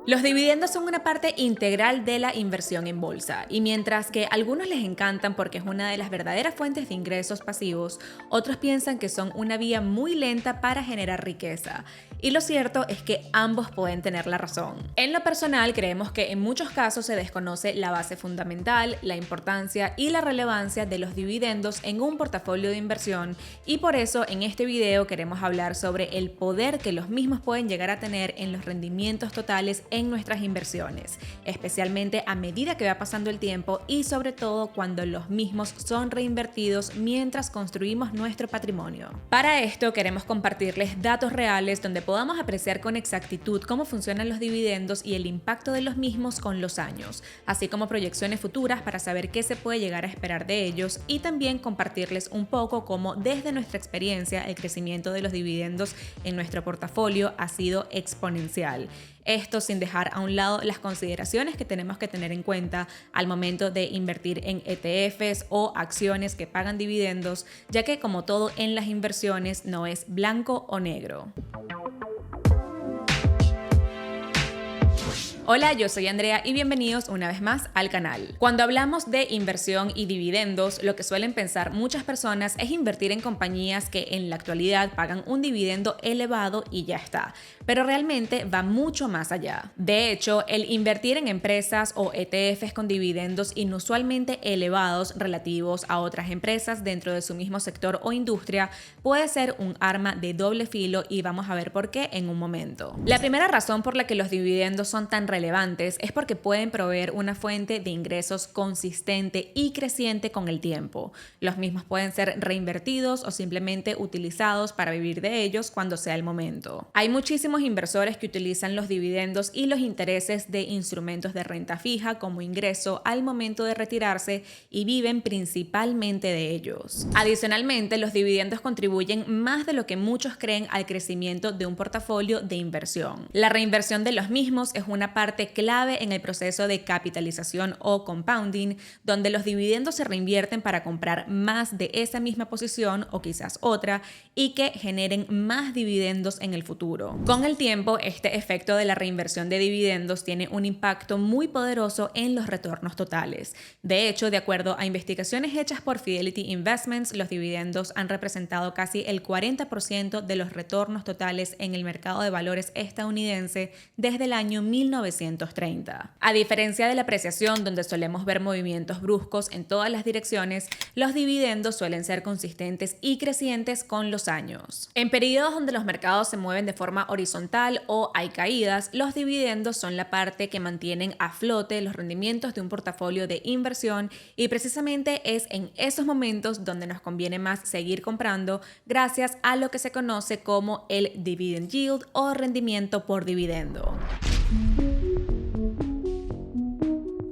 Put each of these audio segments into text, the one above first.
Los dividendos son una parte integral de la inversión en bolsa y mientras que a algunos les encantan porque es una de las verdaderas fuentes de ingresos pasivos, otros piensan que son una vía muy lenta para generar riqueza. Y lo cierto es que ambos pueden tener la razón. En lo personal, creemos que en muchos casos se desconoce la base fundamental, la importancia y la relevancia de los dividendos en un portafolio de inversión y por eso en este video queremos hablar sobre el poder que los mismos pueden llegar a tener en los rendimientos totales en nuestras inversiones, especialmente a medida que va pasando el tiempo y sobre todo cuando los mismos son reinvertidos mientras construimos nuestro patrimonio. Para esto queremos compartirles datos reales donde podamos apreciar con exactitud cómo funcionan los dividendos y el impacto de los mismos con los años, así como proyecciones futuras para saber qué se puede llegar a esperar de ellos y también compartirles un poco cómo desde nuestra experiencia el crecimiento de los dividendos en nuestro portafolio ha sido exponencial. Esto sin dejar a un lado las consideraciones que tenemos que tener en cuenta al momento de invertir en ETFs o acciones que pagan dividendos, ya que como todo en las inversiones no es blanco o negro. Hola, yo soy Andrea y bienvenidos una vez más al canal. Cuando hablamos de inversión y dividendos, lo que suelen pensar muchas personas es invertir en compañías que en la actualidad pagan un dividendo elevado y ya está, pero realmente va mucho más allá. De hecho, el invertir en empresas o ETFs con dividendos inusualmente elevados relativos a otras empresas dentro de su mismo sector o industria puede ser un arma de doble filo y vamos a ver por qué en un momento. La primera razón por la que los dividendos son tan relevantes es porque pueden proveer una fuente de ingresos consistente y creciente con el tiempo. Los mismos pueden ser reinvertidos o simplemente utilizados para vivir de ellos cuando sea el momento. Hay muchísimos inversores que utilizan los dividendos y los intereses de instrumentos de renta fija como ingreso al momento de retirarse y viven principalmente de ellos. Adicionalmente, los dividendos contribuyen más de lo que muchos creen al crecimiento de un portafolio de inversión. La reinversión de los mismos es una parte clave en el proceso de capitalización o compounding, donde los dividendos se reinvierten para comprar más de esa misma posición o quizás otra y que generen más dividendos en el futuro. Con el tiempo, este efecto de la reinversión de dividendos tiene un impacto muy poderoso en los retornos totales. De hecho, de acuerdo a investigaciones hechas por Fidelity Investments, los dividendos han representado casi el 40% de los retornos totales en el mercado de valores estadounidense desde el año 1930. A diferencia de la apreciación, donde solemos ver movimientos bruscos en todas las direcciones, los dividendos suelen ser consistentes y crecientes con los años. En periodos donde los mercados se mueven de forma horizontal o hay caídas, los dividendos son la parte que mantienen a flote los rendimientos de un portafolio de inversión y precisamente es en esos momentos donde nos conviene más seguir comprando gracias a lo que se conoce como el dividend yield o rendimiento por dividendo.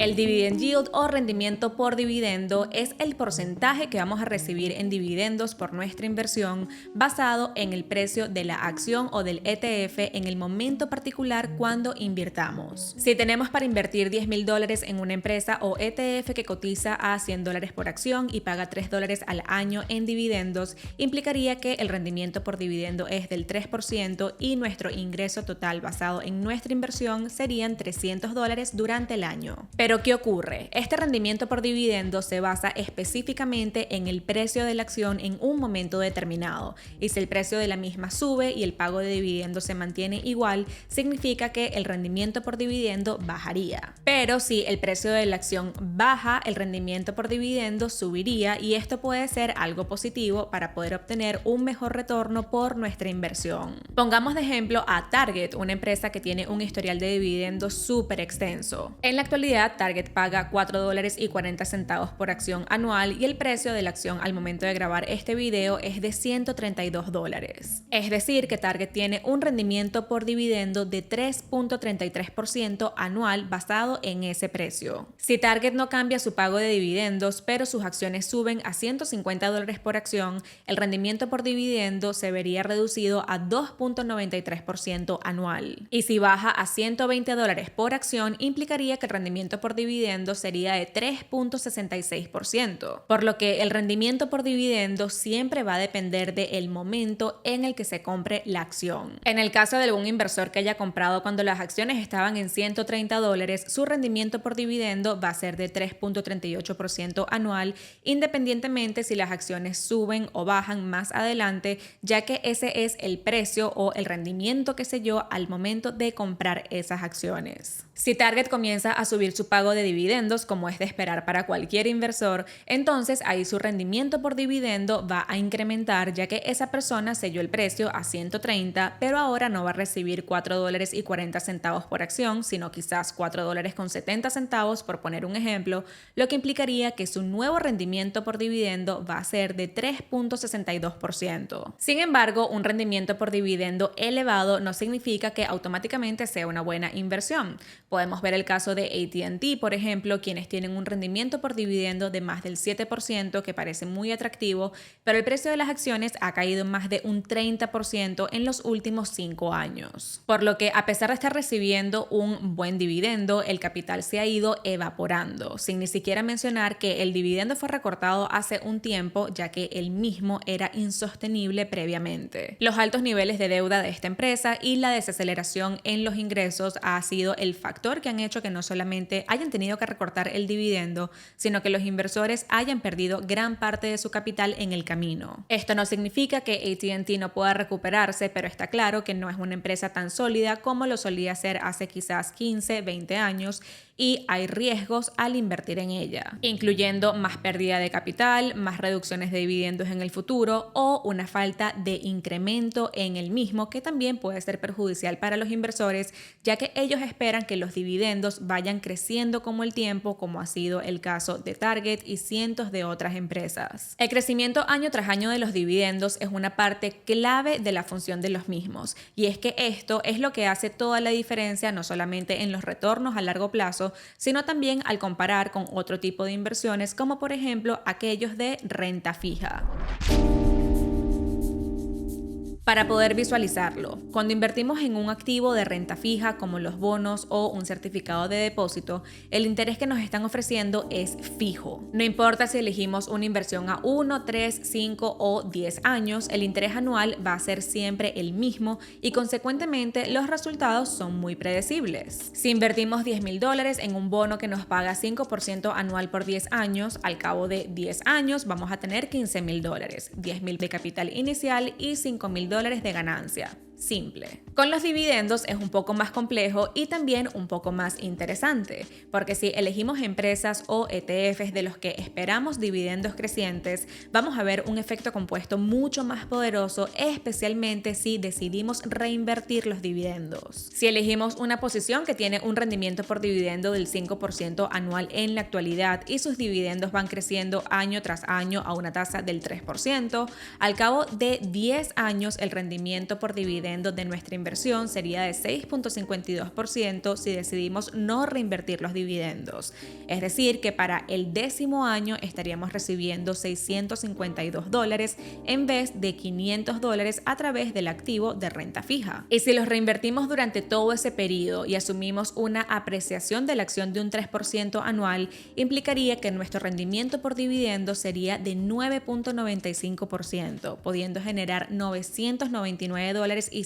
El dividend yield o rendimiento por dividendo es el porcentaje que vamos a recibir en dividendos por nuestra inversión basado en el precio de la acción o del ETF en el momento particular cuando invirtamos. Si tenemos para invertir $10,000 en una empresa o ETF que cotiza a $100 por acción y paga $3 al año en dividendos, implicaría que el rendimiento por dividendo es del 3% y nuestro ingreso total basado en nuestra inversión serían $300 durante el año. Pero ¿qué ocurre? Este rendimiento por dividendo se basa específicamente en el precio de la acción en un momento determinado, y si el precio de la misma sube y el pago de dividendo se mantiene igual, significa que el rendimiento por dividendo bajaría. Pero si el precio de la acción baja, el rendimiento por dividendo subiría y esto puede ser algo positivo para poder obtener un mejor retorno por nuestra inversión. Pongamos de ejemplo a Target, una empresa que tiene un historial de dividendos súper extenso. En la actualidad, Target paga $4.40 por acción anual y el precio de la acción al momento de grabar este video es de $132. Es decir, que Target tiene un rendimiento por dividendo de 3.33% anual basado en ese precio. Si Target no cambia su pago de dividendos, pero sus acciones suben a $150 por acción, el rendimiento por dividendo se vería reducido a 2.93% anual. Y si baja a $120 por acción, implicaría que el rendimiento por por dividendo sería de 3.66%, por lo que el rendimiento por dividendo siempre va a depender del momento en el que se compre la acción. En el caso de algún inversor que haya comprado cuando las acciones estaban en $130, su rendimiento por dividendo va a ser de 3.38% anual, independientemente si las acciones suben o bajan más adelante, ya que ese es el precio o el rendimiento que se dio al momento de comprar esas acciones. Si Target comienza a subir su pago de dividendos, como es de esperar para cualquier inversor, entonces ahí su rendimiento por dividendo va a incrementar, ya que esa persona selló el precio a 130, pero ahora no va a recibir $4.40 por acción, sino quizás $4.70 por poner un ejemplo, lo que implicaría que su nuevo rendimiento por dividendo va a ser de 3.62%. Sin embargo, un rendimiento por dividendo elevado no significa que automáticamente sea una buena inversión. Podemos ver el caso de AT&T, por ejemplo, quienes tienen un rendimiento por dividendo de más del 7%, que parece muy atractivo, pero el precio de las acciones ha caído más de un 30% en los últimos 5 años. Por lo que, a pesar de estar recibiendo un buen dividendo, el capital se ha ido evaporando, sin ni siquiera mencionar que el dividendo fue recortado hace un tiempo, ya que el mismo era insostenible previamente. Los altos niveles de deuda de esta empresa y la desaceleración en los ingresos ha sido el factor que han hecho que no solamente hayan tenido que recortar el dividendo, sino que los inversores hayan perdido gran parte de su capital en el camino. Esto no significa que AT&T no pueda recuperarse, pero está claro que no es una empresa tan sólida como lo solía ser hace quizás 15, 20 años, y hay riesgos al invertir en ella, incluyendo más pérdida de capital, más reducciones de dividendos en el futuro o una falta de incremento en el mismo, que también puede ser perjudicial para los inversores, ya que ellos esperan que los dividendos vayan creciendo como el tiempo, como ha sido el caso de Target y cientos de otras empresas. El crecimiento año tras año de los dividendos es una parte clave de la función de los mismos, y es que esto es lo que hace toda la diferencia, no solamente en los retornos a largo plazo, sino también al comparar con otro tipo de inversiones, como por ejemplo aquellos de renta fija. Para poder visualizarlo, cuando invertimos en un activo de renta fija como los bonos o un certificado de depósito, el interés que nos están ofreciendo es fijo. No importa si elegimos una inversión a 1, 3, 5 o 10 años, el interés anual va a ser siempre el mismo y consecuentemente los resultados son muy predecibles. Si invertimos $10,000 en un bono que nos paga 5% anual por 10 años, al cabo de 10 años vamos a tener $15,000, $10,000 de capital inicial y $5,000 de ganancia. Simple. Con los dividendos es un poco más complejo y también un poco más interesante, porque si elegimos empresas o ETFs de los que esperamos dividendos crecientes, vamos a ver un efecto compuesto mucho más poderoso, especialmente si decidimos reinvertir los dividendos. Si elegimos una posición que tiene un rendimiento por dividendo del 5% anual en la actualidad y sus dividendos van creciendo año tras año a una tasa del 3%, al cabo de 10 años el rendimiento por dividendo de nuestra inversión sería de 6.52% si decidimos no reinvertir los dividendos. Es decir, que para el 10º año estaríamos recibiendo $652 en vez de $500 a través del activo de renta fija. Y si los reinvertimos durante todo ese periodo y asumimos una apreciación de la acción de un 3% anual, implicaría que nuestro rendimiento por dividendo sería de 9.95%, pudiendo generar $999.50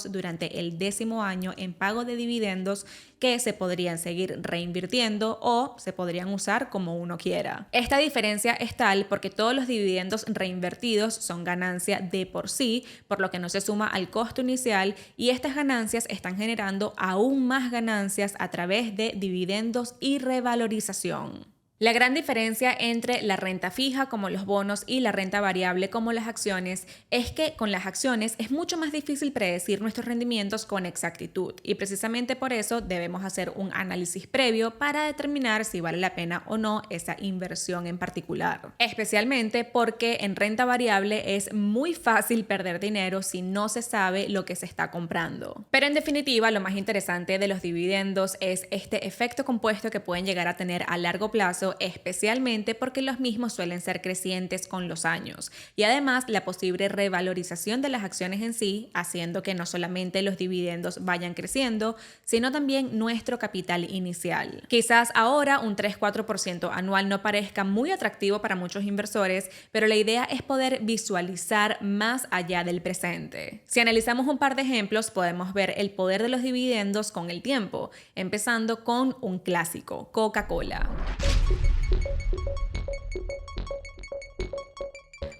durante el 10º año en pago de dividendos que se podrían seguir reinvirtiendo o se podrían usar como uno quiera. Esta diferencia es tal porque todos los dividendos reinvertidos son ganancia de por sí, por lo que no se suma al costo inicial, y estas ganancias están generando aún más ganancias a través de dividendos y revalorización. La gran diferencia entre la renta fija como los bonos y la renta variable como las acciones es que con las acciones es mucho más difícil predecir nuestros rendimientos con exactitud, y precisamente por eso debemos hacer un análisis previo para determinar si vale la pena o no esa inversión en particular. Especialmente porque en renta variable es muy fácil perder dinero si no se sabe lo que se está comprando. Pero en definitiva, lo más interesante de los dividendos es este efecto compuesto que pueden llegar a tener a largo plazo plazo, especialmente porque los mismos suelen ser crecientes con los años, y además la posible revalorización de las acciones en sí, haciendo que no solamente los dividendos vayan creciendo, sino también nuestro capital inicial. Quizás ahora un 3-4% anual no parezca muy atractivo para muchos inversores, pero la idea es poder visualizar más allá del presente. Si analizamos un par de ejemplos, podemos ver el poder de los dividendos con el tiempo, empezando con un clásico, Coca-Cola.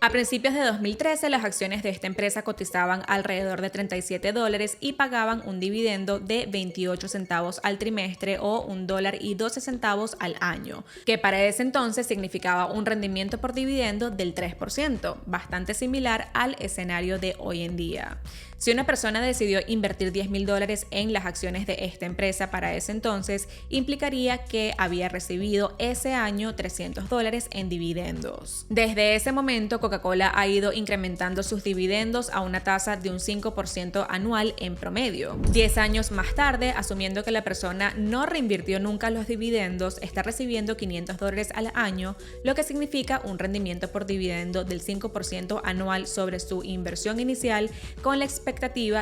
A principios de 2013, las acciones de esta empresa cotizaban alrededor de $37 y pagaban un dividendo de 28 centavos al trimestre o $1.12 al año, que para ese entonces significaba un rendimiento por dividendo del 3%, bastante similar al escenario de hoy en día. Si una persona decidió invertir $10,000 en las acciones de esta empresa para ese entonces, implicaría que había recibido ese año $300 en dividendos. Desde ese momento, Coca-Cola ha ido incrementando sus dividendos a una tasa de un 5% anual en promedio. 10 años más tarde, asumiendo que la persona no reinvirtió nunca los dividendos, está recibiendo $500 al año, lo que significa un rendimiento por dividendo del 5% anual sobre su inversión inicial, con la expectativa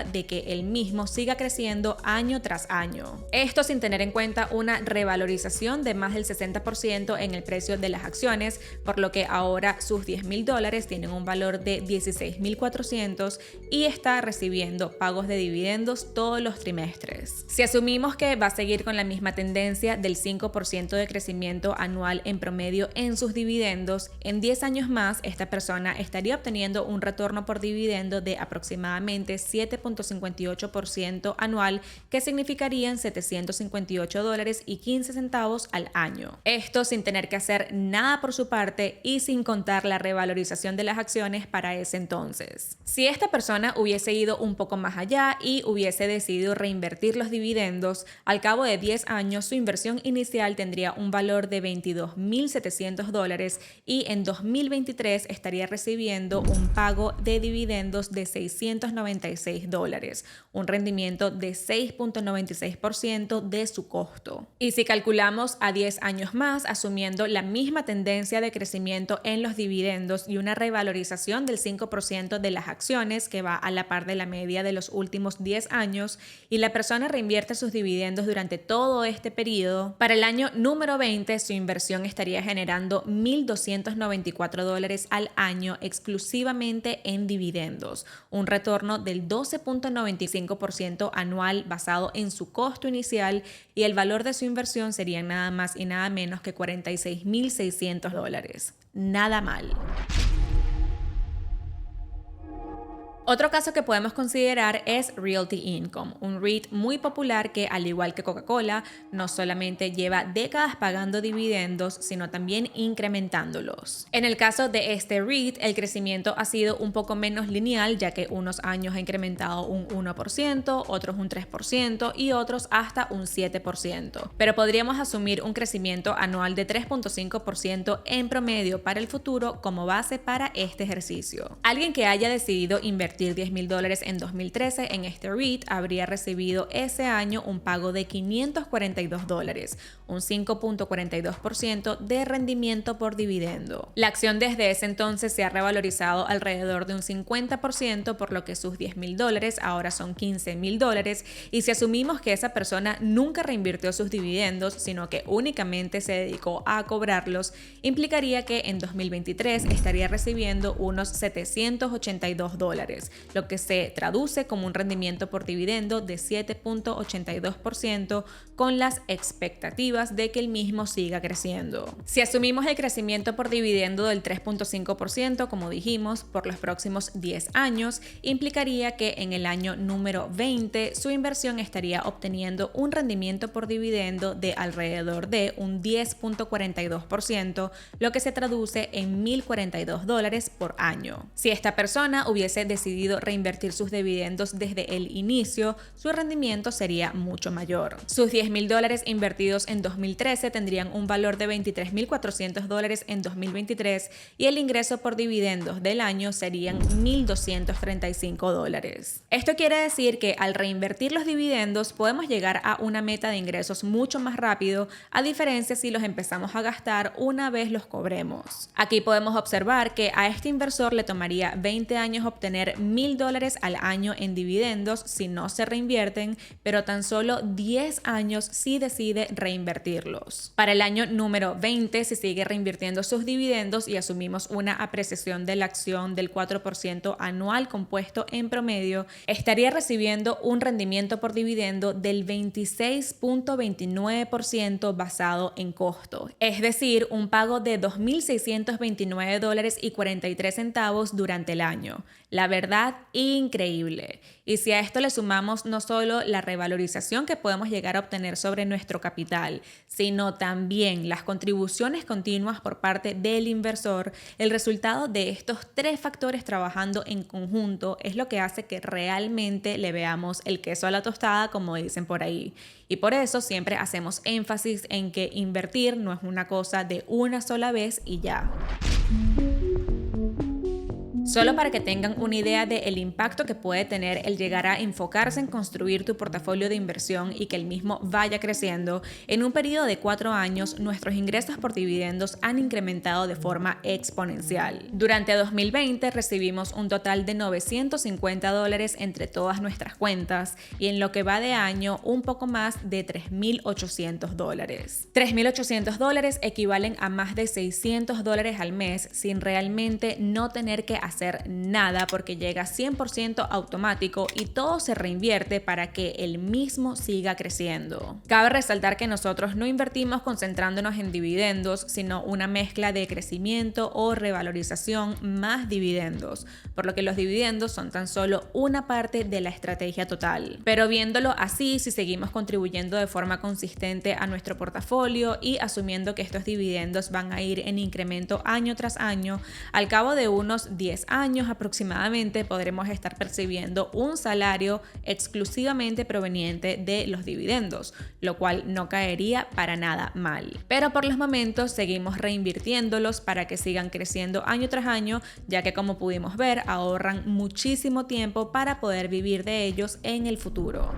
de que el mismo siga creciendo año tras año. Esto sin tener en cuenta una revalorización de más del 60% en el precio de las acciones, por lo que ahora sus $10,000 tienen un valor de $16,400 y está recibiendo pagos de dividendos todos los trimestres. Si asumimos que va a seguir con la misma tendencia del 5% de crecimiento anual en promedio en sus dividendos, en 10 años más esta persona estaría obteniendo un retorno por dividendo de aproximadamente 7.58% anual, que significarían $758.15 al año. Esto sin tener que hacer nada por su parte y sin contar la revalorización de las acciones para ese entonces. Si esta persona hubiese ido un poco más allá y hubiese decidido reinvertir los dividendos, al cabo de 10 años su inversión inicial tendría un valor de $22,700 y en 2023 estaría recibiendo un pago de dividendos de $696, un rendimiento de 6.96% de su costo. Y si calculamos a 10 años más, asumiendo la misma tendencia de crecimiento en los dividendos y una revalorización del 5% de las acciones, que va a la par de la media de los últimos 10 años, y la persona reinvierte sus dividendos durante todo este periodo, para el año número 20 su inversión estaría generando $1,294 al año exclusivamente en dividendos, un retorno del 12.95% anual basado en su costo inicial, y el valor de su inversión sería nada más y nada menos que $46,600. Nada mal. Otro caso que podemos considerar es Realty Income, un REIT muy popular que, al igual que Coca-Cola, no solamente lleva décadas pagando dividendos, sino también incrementándolos. En el caso de este REIT, el crecimiento ha sido un poco menos lineal, ya que unos años ha incrementado un 1%, otros un 3% y otros hasta un 7%. Pero podríamos asumir un crecimiento anual de 3.5% en promedio para el futuro como base para este ejercicio. Alguien que haya decidido invertir $10,000 en 2013 en este REIT habría recibido ese año un pago de $542, un 5.42% de rendimiento por dividendo. La acción desde ese entonces se ha revalorizado alrededor de un 50%, por lo que sus $10,000 ahora son $15,000, y si asumimos que esa persona nunca reinvirtió sus dividendos, sino que únicamente se dedicó a cobrarlos, implicaría que en 2023 estaría recibiendo unos $782, lo que se traduce como un rendimiento por dividendo de 7.82%, con las expectativas de que el mismo siga creciendo. Si asumimos el crecimiento por dividendo del 3.5%, como dijimos, por los próximos 10 años, implicaría que en el año número 20 su inversión estaría obteniendo un rendimiento por dividendo de alrededor de un 10.42%, lo que se traduce en $1,042 por año. Si esta persona hubiese decidido decidido reinvertir sus dividendos desde el inicio, su rendimiento sería mucho mayor. Sus $10,000 invertidos en 2013 tendrían un valor de $23,400 en 2023 y el ingreso por dividendos del año serían $1,235. Esto quiere decir que al reinvertir los dividendos podemos llegar a una meta de ingresos mucho más rápido, a diferencia si los empezamos a gastar una vez los cobremos. Aquí podemos observar que a este inversor le tomaría 20 años obtener $1,000 al año en dividendos si no se reinvierten, pero tan solo 10 años si decide reinvertirlos. Para el año número 20, si sigue reinvirtiendo sus dividendos y asumimos una apreciación de la acción del 4% anual compuesto en promedio, estaría recibiendo un rendimiento por dividendo del 26.29% basado en costo, es decir, un pago de $2,629.43 durante el año. La verdad, increíble. Y si a esto le sumamos no solo la revalorización que podemos llegar a obtener sobre nuestro capital, sino también las contribuciones continuas por parte del inversor, el resultado de estos tres factores trabajando en conjunto es lo que hace que realmente le veamos el queso a la tostada, como dicen por ahí. Y por eso siempre hacemos énfasis en que invertir no es una cosa de una sola vez y ya. Solo para que tengan una idea del impacto que puede tener el llegar a enfocarse en construir tu portafolio de inversión y que el mismo vaya creciendo, en un periodo de 4 años nuestros ingresos por dividendos han incrementado de forma exponencial. Durante 2020 recibimos un total de $950 entre todas nuestras cuentas y en lo que va de año un poco más de $3,800. $3,800 equivalen a más de $600 al mes sin realmente no tener que hacer nada porque llega 100% automático y todo se reinvierte para que el mismo siga creciendo. Cabe resaltar que nosotros no invertimos concentrándonos en dividendos, sino una mezcla de crecimiento o revalorización más dividendos, por lo que los dividendos son tan solo una parte de la estrategia total. Pero viéndolo así, si seguimos contribuyendo de forma consistente a nuestro portafolio y asumiendo que estos dividendos van a ir en incremento año tras año, al cabo de unos 10 años aproximadamente podremos estar percibiendo un salario exclusivamente proveniente de los dividendos, lo cual no caería para nada mal. Pero por los momentos seguimos reinvirtiéndolos para que sigan creciendo año tras año, ya que como pudimos ver ahorran muchísimo tiempo para poder vivir de ellos en el futuro.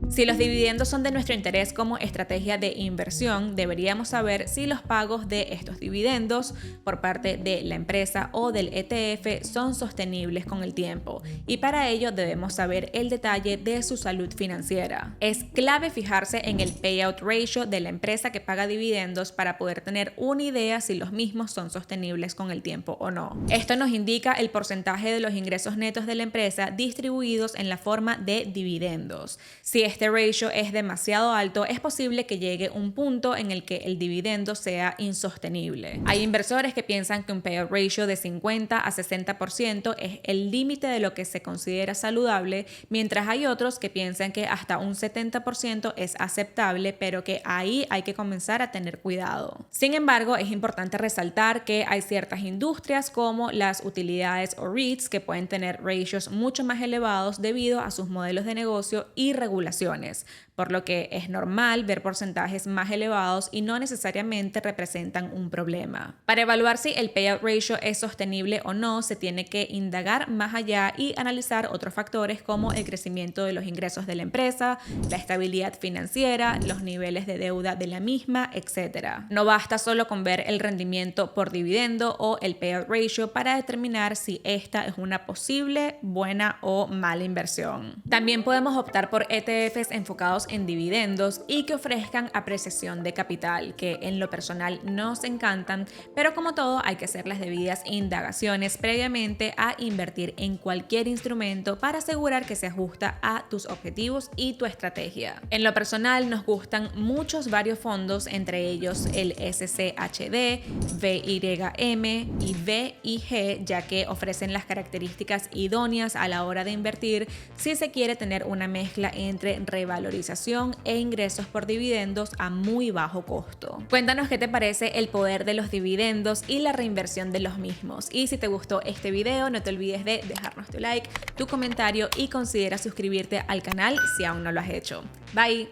Si los dividendos son de nuestro interés como estrategia de inversión, deberíamos saber si los pagos de estos dividendos por parte de la empresa o del ETF son sostenibles con el tiempo, y para ello debemos saber el detalle de su salud financiera. Es clave fijarse en el payout ratio de la empresa que paga dividendos para poder tener una idea si los mismos son sostenibles con el tiempo o no. Esto nos indica el porcentaje de los ingresos netos de la empresa distribuidos en la forma de dividendos. Si este ratio es demasiado alto, es posible que llegue un punto en el que el dividendo sea insostenible. Hay inversores que piensan que un payout ratio de 50 a 60% es el límite de lo que se considera saludable, mientras hay otros que piensan que hasta un 70% es aceptable, pero que ahí hay que comenzar a tener cuidado. Sin embargo, es importante resaltar que hay ciertas industrias como las utilidades o REITs que pueden tener ratios mucho más elevados debido a sus modelos de negocio y regulaciones, por lo que es normal ver porcentajes más elevados y no necesariamente representan un problema. Para evaluar si el payout ratio es sostenible o no, se tiene que indagar más allá y analizar otros factores como el crecimiento de los ingresos de la empresa, la estabilidad financiera, los niveles de deuda de la misma, etc. No basta solo con ver el rendimiento por dividendo o el payout ratio para determinar si esta es una posible, buena o mala inversión. También podemos optar por ETFs enfocados en dividendos y que ofrezcan apreciación de capital, que en lo personal nos encantan, pero como todo hay que hacer las debidas indagaciones previamente a invertir en cualquier instrumento para asegurar que se ajusta a tus objetivos y tu estrategia. En lo personal nos gustan varios fondos, entre ellos el SCHD, VYM y VIG, ya que ofrecen las características idóneas a la hora de invertir si se quiere tener una mezcla entre revalorización e ingresos por dividendos a muy bajo costo. Cuéntanos qué te parece el poder de los dividendos y la reinversión de los mismos. Y si te gustó este video, no te olvides de dejarnos tu like, tu comentario y considera suscribirte al canal si aún no lo has hecho. Bye.